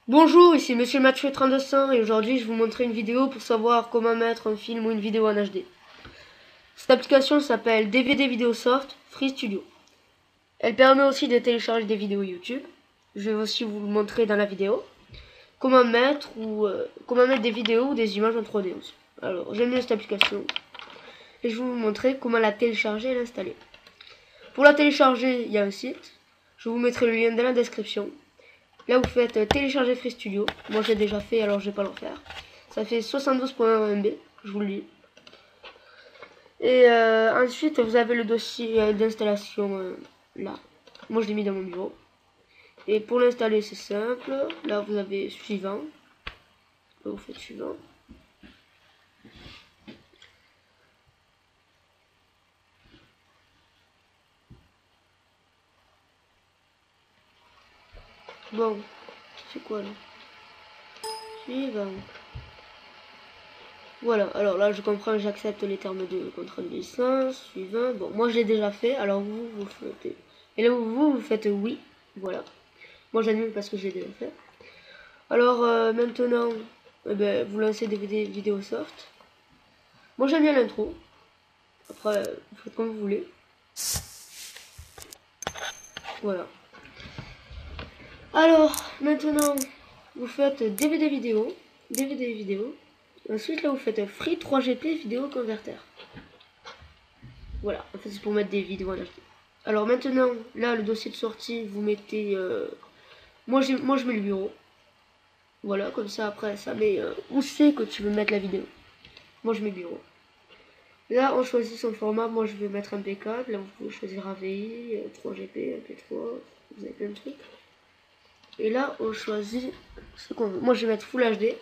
Bonjour, ici Monsieur Mathieu 3200 et aujourd'hui je vais vous montrer une vidéo pour savoir comment mettre un film ou une vidéo en HD. Cette application s'appelle DVD Videosoft Free Studio. Elle permet aussi de télécharger des vidéos YouTube. Je vais aussi vous le montrer dans la vidéo. Comment mettre des vidéos ou des images en 3D aussi. Alors j'aime bien cette application et je vais vous montrer comment la télécharger et l'installer. Pour la télécharger, il y a un site. Je vous mettrai le lien dans la description. Là, vous faites télécharger Free Studio. Moi, j'ai déjà fait, alors je vais pas l'en faire. Ça fait 72.1 MB, je vous le dis. Et ensuite, vous avez le dossier d'installation là. Moi, je l'ai mis dans mon bureau. Et pour l'installer, c'est simple. Là, vous avez suivant. Là, vous faites suivant. Bon, c'est quoi là? Suivant. Voilà, alors là je comprends, j'accepte les termes de contrat de licence, suivant. Bon, moi je l'ai déjà fait, alors vous faites. Et là vous faites oui, voilà. Moi j'annule parce que j'ai déjà fait. Alors maintenant, vous lancez DVD Videosoft. Moi j'aime bien l'intro. Après, vous faites comme vous voulez. Voilà. Alors, maintenant, vous faites DVD vidéo. DVD vidéo. Ensuite, là, vous faites Free 3GP vidéo converter. Voilà, en fait, c'est pour mettre des vidéos en HD. Alors maintenant, là, le dossier de sortie, vous mettez... moi, je mets le bureau. Voilà, comme ça, après, ça met où c'est que tu veux mettre la vidéo. Moi, je mets bureau. Là, on choisit son format. Moi, je vais mettre un MP4. Là, vous pouvez choisir AVI, 3GP, MP3. Vous avez plein de trucs. Et là, on choisit ce qu'on veut. Moi, je vais mettre Full HD.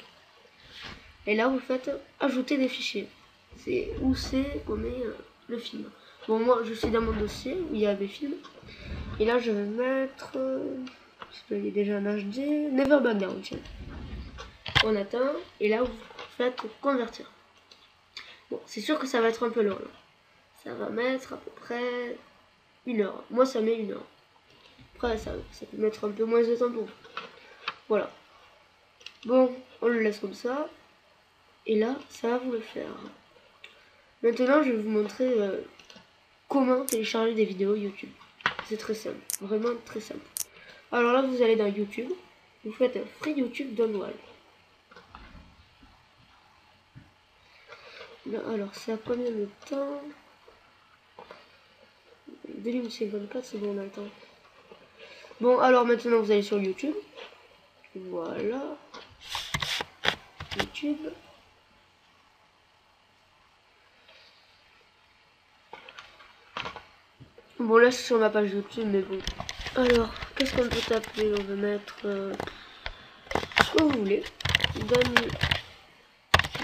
Et là, vous faites ajouter des fichiers. C'est où c'est qu'on met le film. Bon, moi, je suis dans mon dossier où il y a des films. Et là, je vais mettre... il est déjà en HD. Never Back Down, tiens. On attend. Et là, vous faites convertir. Bon, c'est sûr que ça va être un peu long. Là. Ça va mettre à peu près 1 heure. Moi, ça met 1 heure. Après, ça peut mettre un peu moins de temps pour vous. Voilà. Bon, on le laisse comme ça. Et là, ça va vous le faire. Maintenant, je vais vous montrer comment télécharger des vidéos YouTube. C'est très simple. Vraiment très simple. Alors là, vous allez dans YouTube. Vous faites Free YouTube Download. Alors, c'est à combien de temps? 2054, c'est bon, on a le temps. Bon, alors maintenant, vous allez sur YouTube. Voilà. YouTube. Bon, là, c'est sur ma page YouTube, mais bon. Alors, qu'est-ce qu'on peut taper? On va mettre ce que vous voulez. Donne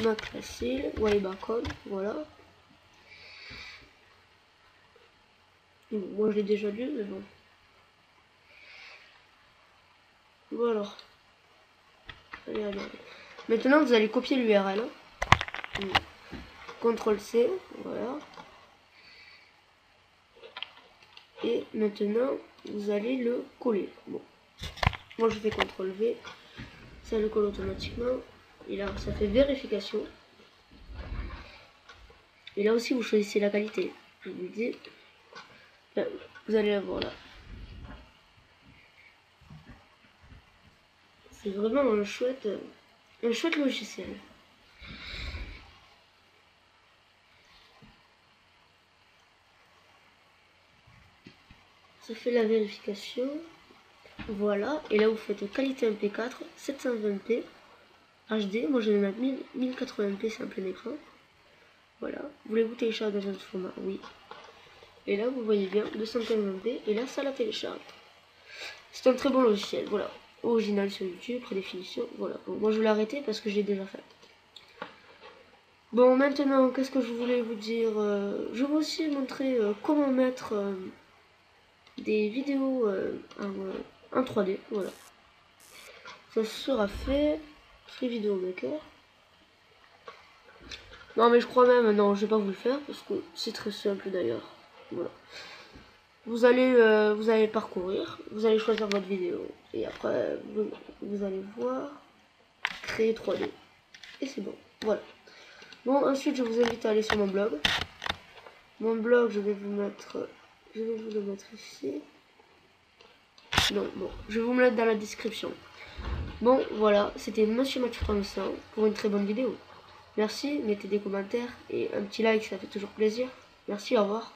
Mac facile. Waybarcode, voilà. Moi, je l'ai déjà lu, mais bon. Voilà. Allez, allez, allez. Maintenant, vous allez copier l'URL. CTRL-C, voilà. Et maintenant, vous allez le coller. Bon. Moi, je fais CTRL-V. Ça le colle automatiquement. Et là, ça fait vérification. Et là aussi, vous choisissez la qualité. Je vous dis. Là, vous allez la voir là. C'est vraiment un chouette logiciel. Ça fait la vérification. Voilà. Et là, vous faites qualité MP4, 720p, HD. Moi, je vais mettre 1080p, c'est un plein écran. Voilà. Voulez-vous télécharger dans un autre format? Oui. Et là, vous voyez bien, 215p. Et là, ça la télécharge. C'est un très bon logiciel. Voilà. Original sur YouTube, prédéfinition. Voilà. Bon, moi, je vais l'arrêter parce que j'ai déjà fait. Bon, maintenant, qu'est-ce que je voulais vous dire? Je vais aussi montrer comment mettre des vidéos en 3D. Voilà. Ça sera fait. Free Video Maker. Non, mais je crois même, non, je vais pas vous le faire parce que c'est très simple d'ailleurs. Voilà. vous allez parcourir, vous allez choisir votre vidéo et après vous allez voir créer 3D et c'est bon. Voilà. Bon, ensuite je vous invite à aller sur mon blog. Mon blog, je vais vous le mettre ici. Non, bon, je vais vous mettre dans la description. Bon, voilà, c'était Monsieur Mathieu 35 pour une très bonne vidéo. Merci, mettez des commentaires et un petit like, ça fait toujours plaisir. Merci, au revoir.